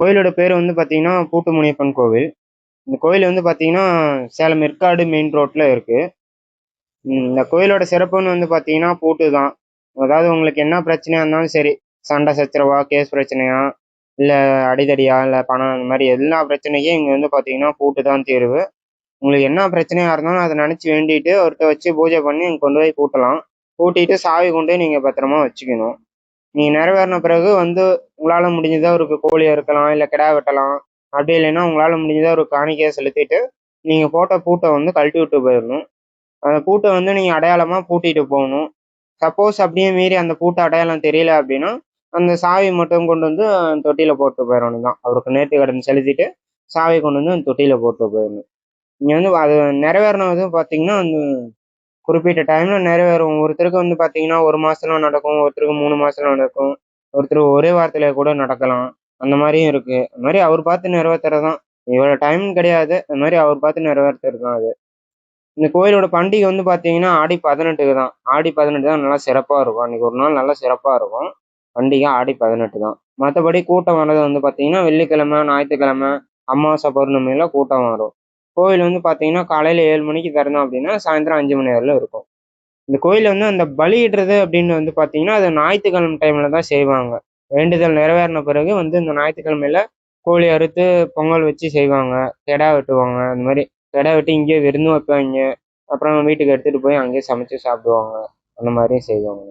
கோயிலோட பேர் வந்து பார்த்தீங்கன்னா, பூட்டு முனியப்பன் கோவில். இந்த கோயில் வந்து பார்த்தீங்கன்னா, சேலம் ஏற்காடு மெயின் ரோட்ல இருக்கு. இந்த கோயிலோட சிறப்புன்னு வந்து பார்த்தீங்கன்னா, பூட்டு தான். அதாவது உங்களுக்கு என்ன பிரச்சனையா இருந்தாலும் சரி, சண்டை சச்சரவா, கேஸ் பிரச்சனையா, இல்ல அடிதடியா, இல்ல பணம் இந்த மாரி எல்லா பிரச்சனைக்கும் இங்க வந்து பார்த்தீங்கன்னா, பூட்டு தான் தீர்வு. உங்களுக்கு என்ன பிரச்சனையா இருந்தாலும் அத நெனச்சு வேண்டிட்டு, அவர்ட்ட வச்சு பூஜை பண்ணி இங்க கொண்டு போய் பூட்டலாம். பூட்டிட்டு சாவி கொண்டு போய் நீங்க பத்திரமா வச்சுக்கணும். நீங்க நிறைவேறின பிறகு வந்து உங்களால முடிஞ்சதா ஒரு கோழி அறுக்கலாம், இல்ல கிடா வெட்டலாம். அப்படி இல்லைன்னா உங்களால முடிஞ்சதா ஒரு காணிக்கைய செலுத்திட்டு, நீங்க போட்ட பூட்ட வந்து கழட்டி விட்டு போயிரணும். அந்த பூட்ட வந்து நீங்க அடையாளமா பூட்டிட்டு போகணும். சப்போஸ் அப்படியே மீறி அந்த பூட்டு அடையாளம் தெரியல அப்படின்னா, அந்த சாவி மட்டும் கொண்டு வந்து தொட்டியில போட்டு போயிரணும் தான். அவருக்கு நேர்த்திக்கடன் செலுத்திட்டு, சாவிய கொண்டு வந்து அந்த தொட்டியில போட்டு போயிரணும். நீங்க வந்து அது நிறைவேறினது பார்த்தீங்கன்னா, அந்த குறிப்பிட்ட டைம்ல நிறைவேறும். ஒருத்தருக்கு வந்து பார்த்தீங்கன்னா, 1 மாசத்துல நடக்கும். ஒருத்தருக்கு 3 மாசத்துல நடக்கும். ஒருத்தருக்கு ஒரே வாரத்தில கூட நடக்கலாம். அந்த மாரியும் இருக்கு. அது மாரி அவர் பார்த்து நிறைவேத்துறது தான். இவ்வளோ டைம்னு கிடையாது. அது மாரி அவர் பார்த்து நிறைவேத்துறது தான் அது. இந்த கோயிலோட பண்டிகை வந்து பார்த்தீங்கன்னா, ஆடி 18க்கு தான். ஆடி 18 தான் நல்லா சிறப்பா இருக்கும். அன்னைக்கு ஒரு நாள் நல்லா சிறப்பா இருக்கும். பண்டிகை ஆடி 18 தான். மத்தபடி கூட்டம் வர்றது வந்து பார்த்தீங்கன்னா, வெள்ளிக்கிழமை, ஞாயித்துக்கிழமை, அமாவாசை, பௌர்ணமியில கூட்டம் வரும். கோவில் வந்து பார்த்தீங்கன்னா, காலையில 7 மணிக்கு திறந்தோம் அப்படின்னா, சாயந்தரம் 5 மணி வரையிலும் இருக்கும். இந்த கோயில்ல வந்து அந்த பலியிடுறது அப்படின்னு வந்து பார்த்தீங்கன்னா, அது ஞாயித்துக்கிழமை டைம்ல தான் செய்வாங்க. வேண்டுதல் நிறைவேறின பிறகு வந்து இந்த ஞாயித்துக்கிழமையில கோழி அறுத்து பொங்கல் வச்சு செய்வாங்க. கெடா வெட்டுவாங்க. அந்த மாரி கெடா வெட்டி இங்கேயே விருந்தும் வைப்பாய்ங்க. அப்புறம் வீட்டுக்கு எடுத்துட்டு போய் அங்கேயே சமைச்சு சாப்பிடுவாங்க. அந்த மாரியும் செய்வாங்க.